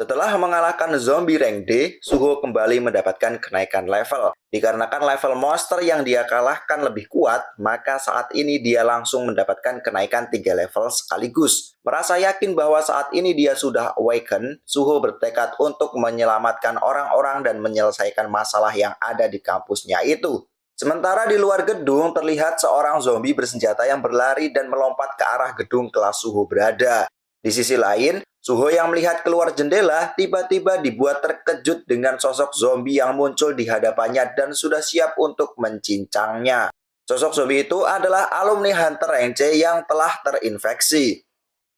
Setelah mengalahkan zombie rank D, Suho kembali mendapatkan kenaikan level. Dikarenakan level monster yang dia kalahkan lebih kuat, maka saat ini dia langsung mendapatkan kenaikan 3 level sekaligus. Merasa yakin bahwa saat ini dia sudah awaken, Suho bertekad untuk menyelamatkan orang-orang dan menyelesaikan masalah yang ada di kampusnya itu. Sementara di luar gedung terlihat seorang zombie bersenjata yang berlari dan melompat ke arah gedung kelas Suho berada. Di sisi lain, Suho yang melihat keluar jendela tiba-tiba dibuat terkejut dengan sosok zombie yang muncul di hadapannya dan sudah siap untuk mencincangnya. Sosok zombie itu adalah alumni Hunter Rank C yang telah terinfeksi.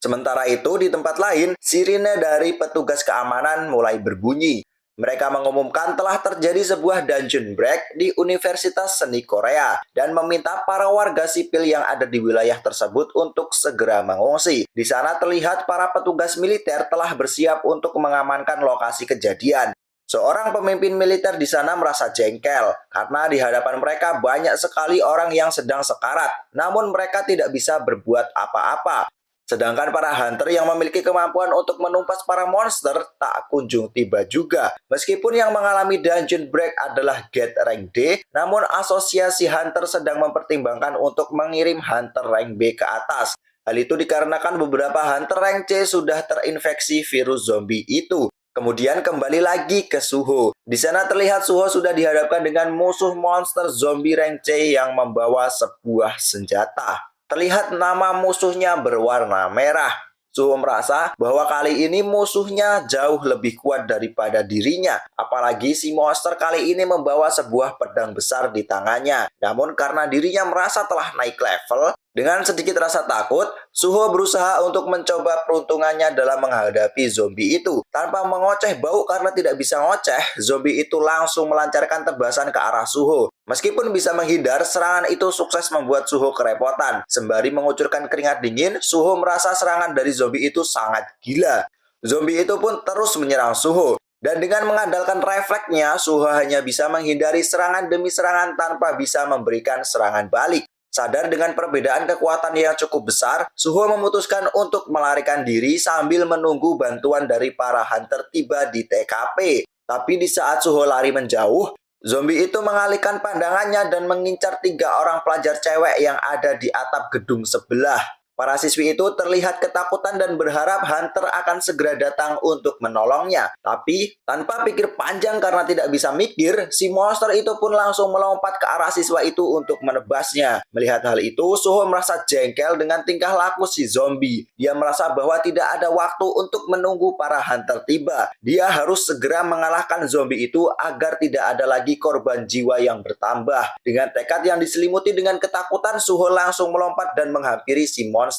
Sementara itu, di tempat lain, sirine dari petugas keamanan mulai berbunyi. Mereka mengumumkan telah terjadi sebuah dungeon break di Universitas Seni Korea dan meminta para warga sipil yang ada di wilayah tersebut untuk segera mengungsi. Di sana terlihat para petugas militer telah bersiap untuk mengamankan lokasi kejadian. Seorang pemimpin militer di sana merasa jengkel karena di hadapan mereka banyak sekali orang yang sedang sekarat, namun mereka tidak bisa berbuat apa-apa. Sedangkan para hunter yang memiliki kemampuan untuk menumpas para monster tak kunjung tiba juga. Meskipun yang mengalami dungeon break adalah Get Rank D, namun asosiasi hunter sedang mempertimbangkan untuk mengirim hunter rank B ke atas. Hal itu dikarenakan beberapa hunter rank C sudah terinfeksi virus zombie itu. Kemudian kembali lagi ke Suho. Di sana terlihat Suho sudah dihadapkan dengan musuh monster zombie rank C yang membawa sebuah senjata. Terlihat nama musuhnya berwarna merah. Suho merasa bahwa kali ini musuhnya jauh lebih kuat daripada dirinya. Apalagi si monster kali ini membawa sebuah pedang besar di tangannya. Namun karena dirinya merasa telah naik level, dengan sedikit rasa takut, Suho berusaha untuk mencoba peruntungannya dalam menghadapi zombie itu. Tanpa mengoceh bau karena tidak bisa ngoceh, zombie itu langsung melancarkan tebasan ke arah Suho. Meskipun bisa menghindar, serangan itu sukses membuat Suho kerepotan. Sembari mengucurkan keringat dingin, Suho merasa serangan dari zombie itu sangat gila. Zombie itu pun terus menyerang Suho. Dan dengan mengandalkan refleksnya, Suho hanya bisa menghindari serangan demi serangan tanpa bisa memberikan serangan balik. Sadar dengan perbedaan kekuatan yang cukup besar, Suho memutuskan untuk melarikan diri sambil menunggu bantuan dari para hunter tiba di TKP. Tapi di saat Suho lari menjauh, zombie itu mengalihkan pandangannya dan mengincar 3 orang pelajar cewek yang ada di atap gedung sebelah. Para siswi itu terlihat ketakutan dan berharap hunter akan segera datang untuk menolongnya. Tapi, tanpa pikir panjang karena tidak bisa mikir, si monster itu pun langsung melompat ke arah siswa itu untuk menebasnya. Melihat hal itu, Suho merasa jengkel dengan tingkah laku si zombie. Dia merasa bahwa tidak ada waktu untuk menunggu para hunter tiba. Dia harus segera mengalahkan zombie itu agar tidak ada lagi korban jiwa yang bertambah. Dengan tekad yang diselimuti dengan ketakutan, Suho langsung melompat dan menghampiri si monster.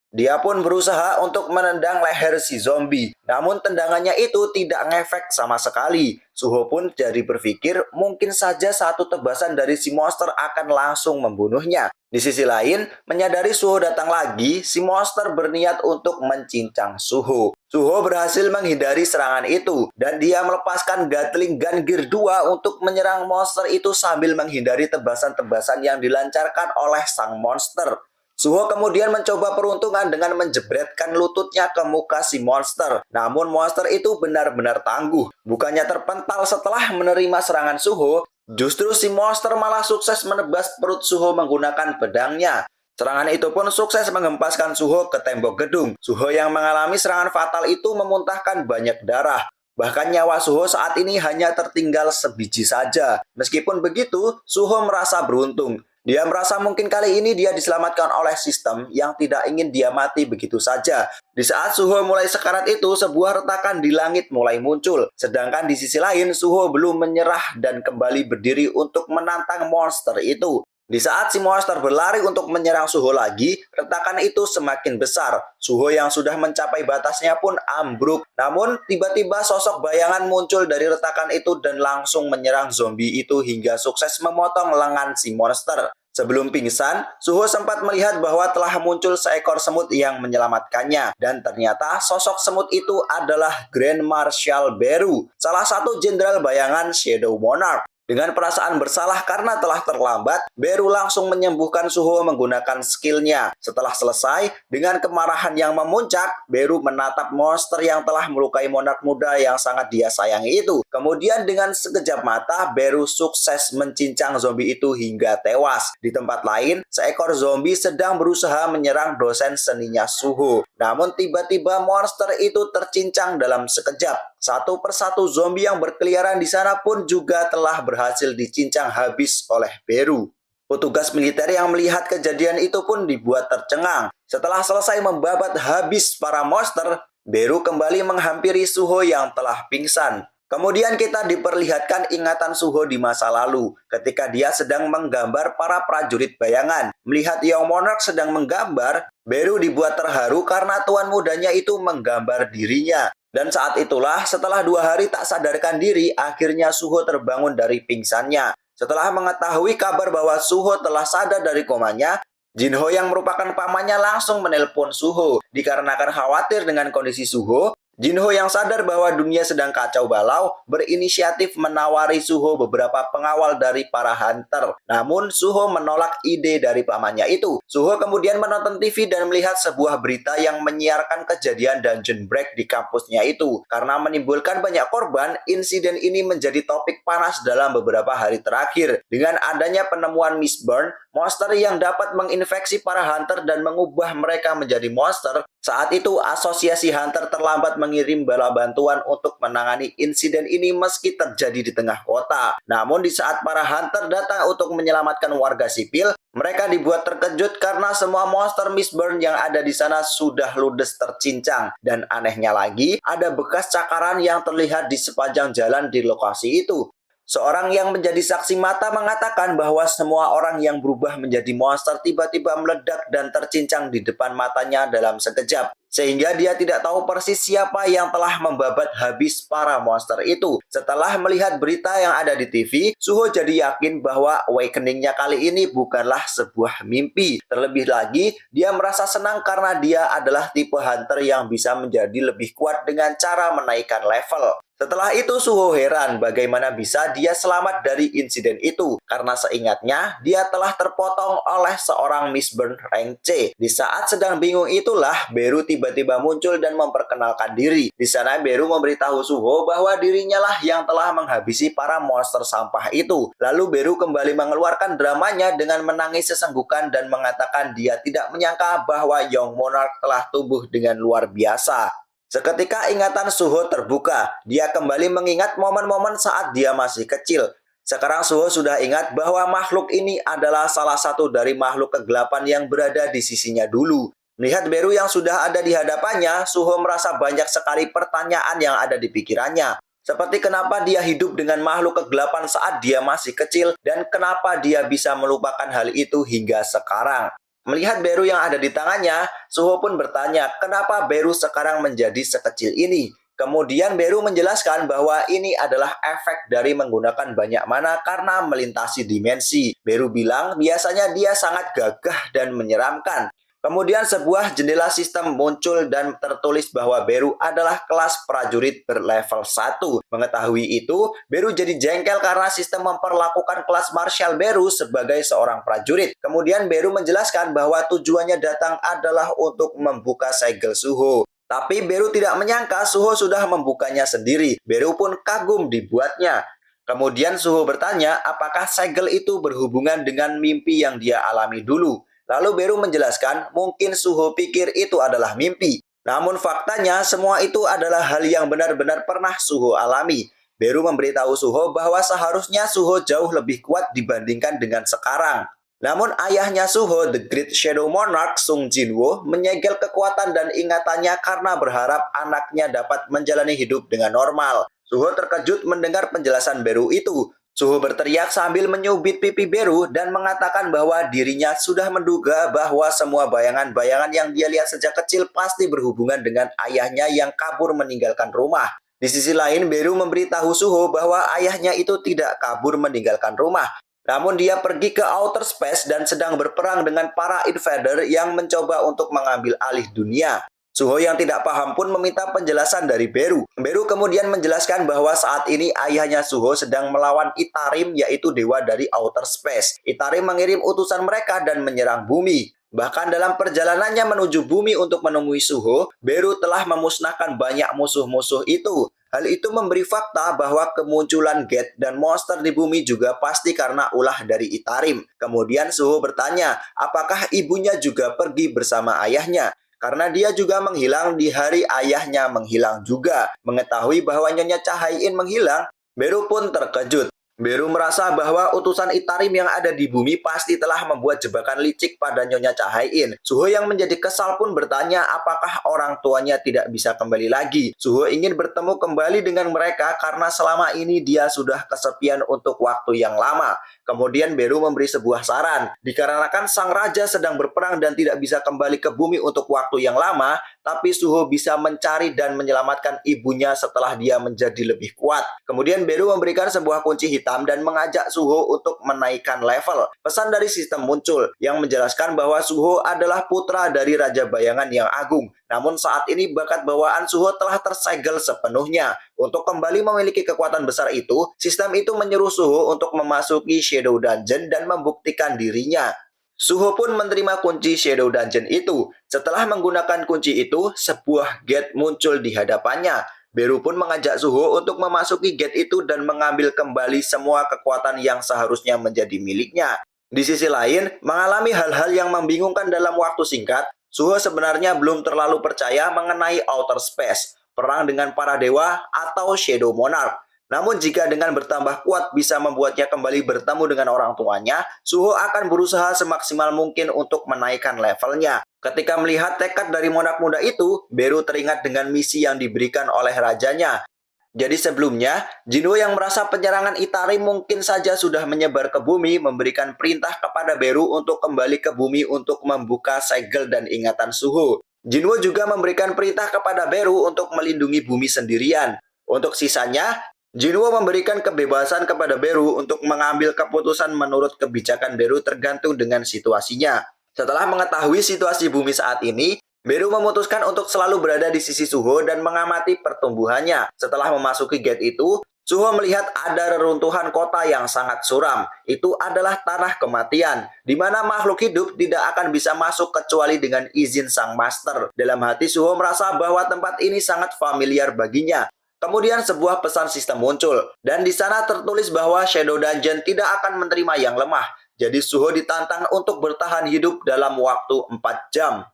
Dia pun berusaha untuk menendang leher si zombie. Namun tendangannya itu tidak ngefek sama sekali. Suho pun jadi berpikir mungkin saja satu tebasan dari si monster akan langsung membunuhnya. Di sisi lain, menyadari Suho datang lagi, si monster berniat untuk mencincang Suho. Suho berhasil menghindari serangan itu, dan dia melepaskan Gatling Gun Gear 2 untuk menyerang monster itu sambil menghindari tebasan-tebasan yang dilancarkan oleh sang monster. Suho kemudian mencoba peruntungan dengan menjebretkan lututnya ke muka si monster. Namun monster itu benar-benar tangguh. Bukannya terpental setelah menerima serangan Suho, justru si monster malah sukses menebas perut Suho menggunakan pedangnya. Serangan itu pun sukses menghempaskan Suho ke tembok gedung. Suho yang mengalami serangan fatal itu memuntahkan banyak darah. Bahkan nyawa Suho saat ini hanya tertinggal sebiji saja. Meskipun begitu, Suho merasa beruntung. Dia merasa mungkin kali ini dia diselamatkan oleh sistem yang tidak ingin dia mati begitu saja. Di saat Suho mulai sekarat itu, sebuah retakan di langit mulai muncul. Sedangkan di sisi lain, Suho belum menyerah dan kembali berdiri untuk menantang monster itu. Di saat si monster berlari untuk menyerang Suho lagi, retakan itu semakin besar. Suho yang sudah mencapai batasnya pun ambruk. Namun, tiba-tiba sosok bayangan muncul dari retakan itu dan langsung menyerang zombie itu hingga sukses memotong lengan si monster. Sebelum pingsan, Suho sempat melihat bahwa telah muncul seekor semut yang menyelamatkannya. Dan ternyata sosok semut itu adalah Grand Marshal Beru, salah satu jenderal bayangan Shadow Monarch. Dengan perasaan bersalah karena telah terlambat, Beru langsung menyembuhkan Suho menggunakan skillnya. Setelah selesai, dengan kemarahan yang memuncak, Beru menatap monster yang telah melukai monark muda yang sangat dia sayangi itu. Kemudian dengan sekejap mata, Beru sukses mencincang zombie itu hingga tewas. Di tempat lain, seekor zombie sedang berusaha menyerang dosen seninya Suho. Namun tiba-tiba monster itu tercincang dalam sekejap. Satu persatu zombie yang berkeliaran di sana pun juga telah berhasil dicincang habis oleh Beru. Petugas militer yang melihat kejadian itu pun dibuat tercengang. Setelah selesai membabat habis para monster, Beru kembali menghampiri Suho yang telah pingsan. Kemudian kita diperlihatkan ingatan Suho di masa lalu, ketika dia sedang menggambar para prajurit bayangan. Melihat Young Monarch sedang menggambar, Beru dibuat terharu karena tuan mudanya itu menggambar dirinya. Dan saat itulah, setelah 2 hari tak sadarkan diri, akhirnya Suho terbangun dari pingsannya. Setelah mengetahui kabar bahwa Suho telah sadar dari komanya, Jinho yang merupakan pamannya langsung menelpon Suho. Dikarenakan khawatir dengan kondisi Suho, Jinho yang sadar bahwa dunia sedang kacau balau, berinisiatif menawari Suho beberapa pengawal dari para hunter. Namun, Suho menolak ide dari pamannya itu. Suho kemudian menonton TV dan melihat sebuah berita yang menyiarkan kejadian dungeon break di kampusnya itu. Karena menimbulkan banyak korban, insiden ini menjadi topik panas dalam beberapa hari terakhir. Dengan adanya penemuan Mistborn, monster yang dapat menginfeksi para hunter dan mengubah mereka menjadi monster, saat itu asosiasi hunter terlambat mengirim bala bantuan untuk menangani insiden ini meski terjadi di tengah kota. Namun di saat para hunter datang untuk menyelamatkan warga sipil, mereka dibuat terkejut karena semua monster Mistborn yang ada di sana sudah ludes tercincang. Dan anehnya lagi, ada bekas cakaran yang terlihat di sepanjang jalan di lokasi itu. Seorang yang menjadi saksi mata mengatakan bahwa semua orang yang berubah menjadi monster tiba-tiba meledak dan tercincang di depan matanya dalam sekejap. Sehingga dia tidak tahu persis siapa yang telah membabat habis para monster itu. Setelah melihat berita yang ada di TV, Suho jadi yakin bahwa awakening-nya kali ini bukanlah sebuah mimpi. Terlebih lagi, dia merasa senang karena dia adalah tipe hunter yang bisa menjadi lebih kuat dengan cara menaikkan level. Setelah itu Suho heran bagaimana bisa dia selamat dari insiden itu. Karena seingatnya, dia telah terpotong oleh seorang Mistborn rank C. Di saat sedang bingung itulah, Beru tiba-tiba muncul dan memperkenalkan diri. Di sana Beru memberitahu Suho bahwa dirinya lah yang telah menghabisi para monster sampah itu. Lalu Beru kembali mengeluarkan dramanya dengan menangis sesenggukan dan mengatakan dia tidak menyangka bahwa Young Monarch telah tumbuh dengan luar biasa. Seketika ingatan Suho terbuka. Dia kembali mengingat momen-momen saat dia masih kecil. Sekarang Suho sudah ingat bahwa makhluk ini adalah salah satu dari makhluk kegelapan yang berada di sisinya dulu. Melihat Beru yang sudah ada di hadapannya, Suho merasa banyak sekali pertanyaan yang ada di pikirannya. Seperti kenapa dia hidup dengan makhluk kegelapan saat dia masih kecil dan kenapa dia bisa melupakan hal itu hingga sekarang. Melihat Beru yang ada di tangannya, Suho pun bertanya kenapa Beru sekarang menjadi sekecil ini. Kemudian Beru menjelaskan bahwa ini adalah efek dari menggunakan banyak mana karena melintasi dimensi. Beru bilang biasanya dia sangat gagah dan menyeramkan. Kemudian sebuah jendela sistem muncul dan tertulis bahwa Beru adalah kelas prajurit berlevel 1. Mengetahui itu, Beru jadi jengkel karena sistem memperlakukan kelas Martial Beru sebagai seorang prajurit. Kemudian Beru menjelaskan bahwa tujuannya datang adalah untuk membuka segel Suho. Tapi Beru tidak menyangka Suho sudah membukanya sendiri. Beru pun kagum dibuatnya. Kemudian Suho bertanya apakah segel itu berhubungan dengan mimpi yang dia alami dulu. Lalu Beru menjelaskan mungkin Suho pikir itu adalah mimpi. Namun faktanya semua itu adalah hal yang benar-benar pernah Suho alami. Beru memberitahu Suho bahwa seharusnya Suho jauh lebih kuat dibandingkan dengan sekarang. Namun ayahnya Suho, The Great Shadow Monarch Sung Jinwo, menyegel kekuatan dan ingatannya karena berharap anaknya dapat menjalani hidup dengan normal. Suho terkejut mendengar penjelasan Beru itu. Suho berteriak sambil menyubit pipi Beru dan mengatakan bahwa dirinya sudah menduga bahwa semua bayangan-bayangan yang dia lihat sejak kecil pasti berhubungan dengan ayahnya yang kabur meninggalkan rumah. Di sisi lain, Beru memberitahu Suho bahwa ayahnya itu tidak kabur meninggalkan rumah. Namun dia pergi ke outer space dan sedang berperang dengan para invader yang mencoba untuk mengambil alih dunia. Suho yang tidak paham pun meminta penjelasan dari Beru. Beru kemudian menjelaskan bahwa saat ini ayahnya Suho sedang melawan Itarim, yaitu dewa dari outer space. Itarim mengirim utusan mereka dan menyerang bumi. Bahkan dalam perjalanannya menuju bumi untuk menemui Suho, Beru telah memusnahkan banyak musuh-musuh itu. Hal itu memberi fakta bahwa kemunculan Geth dan monster di bumi juga pasti karena ulah dari Itarim. Kemudian Suho bertanya, apakah ibunya juga pergi bersama ayahnya? Karena dia juga menghilang di hari ayahnya menghilang juga. Mengetahui bahwa Nyonya Cahayin menghilang, Beru pun terkejut. Beru merasa bahwa utusan Itarim yang ada di bumi pasti telah membuat jebakan licik pada Nyonya Cahayin. Suho yang menjadi kesal pun bertanya apakah orang tuanya tidak bisa kembali lagi. Suho ingin bertemu kembali dengan mereka karena selama ini dia sudah kesepian untuk waktu yang lama. Kemudian Beru memberi sebuah saran. Dikarenakan sang raja sedang berperang dan tidak bisa kembali ke bumi untuk waktu yang lama, tapi Suho bisa mencari dan menyelamatkan ibunya setelah dia menjadi lebih kuat. Kemudian Beru memberikan sebuah kunci hitam dan mengajak Suho untuk menaikkan level. Pesan dari sistem muncul yang menjelaskan bahwa Suho adalah putra dari Raja Bayangan yang agung. Namun saat ini bakat bawaan Suho telah tersegel sepenuhnya. Untuk kembali memiliki kekuatan besar itu, sistem itu menyuruh Suho untuk memasuki Shadow Dungeon dan membuktikan dirinya. Suho pun menerima kunci Shadow Dungeon itu. Setelah menggunakan kunci itu, sebuah gate muncul di hadapannya. Beru pun mengajak Suho untuk memasuki gate itu dan mengambil kembali semua kekuatan yang seharusnya menjadi miliknya. Di sisi lain, mengalami hal-hal yang membingungkan dalam waktu singkat, Suho sebenarnya belum terlalu percaya mengenai outer space, perang dengan para dewa, atau Shadow Monarch. Namun jika dengan bertambah kuat bisa membuatnya kembali bertemu dengan orang tuanya, Suho akan berusaha semaksimal mungkin untuk menaikkan levelnya. Ketika melihat tekad dari monark muda itu, Beru teringat dengan misi yang diberikan oleh rajanya. Jadi sebelumnya, Jinwo yang merasa penyerangan Itarim mungkin saja sudah menyebar ke bumi memberikan perintah kepada Beru untuk kembali ke bumi untuk membuka segel dan ingatan Suho. Jinwo juga memberikan perintah kepada Beru untuk melindungi bumi sendirian. Untuk sisanya, Jinwo memberikan kebebasan kepada Beru untuk mengambil keputusan menurut kebijakan Beru tergantung dengan situasinya. Setelah mengetahui situasi bumi saat ini, Beru memutuskan untuk selalu berada di sisi Suho dan mengamati pertumbuhannya. Setelah memasuki gate itu, Suho melihat ada reruntuhan kota yang sangat suram. Itu adalah tanah kematian, di mana makhluk hidup tidak akan bisa masuk kecuali dengan izin sang master. Dalam hati Suho merasa bahwa tempat ini sangat familiar baginya. Kemudian sebuah pesan sistem muncul, dan di sana tertulis bahwa Shadow Dungeon tidak akan menerima yang lemah. Jadi Suho ditantang untuk bertahan hidup dalam waktu 4 jam.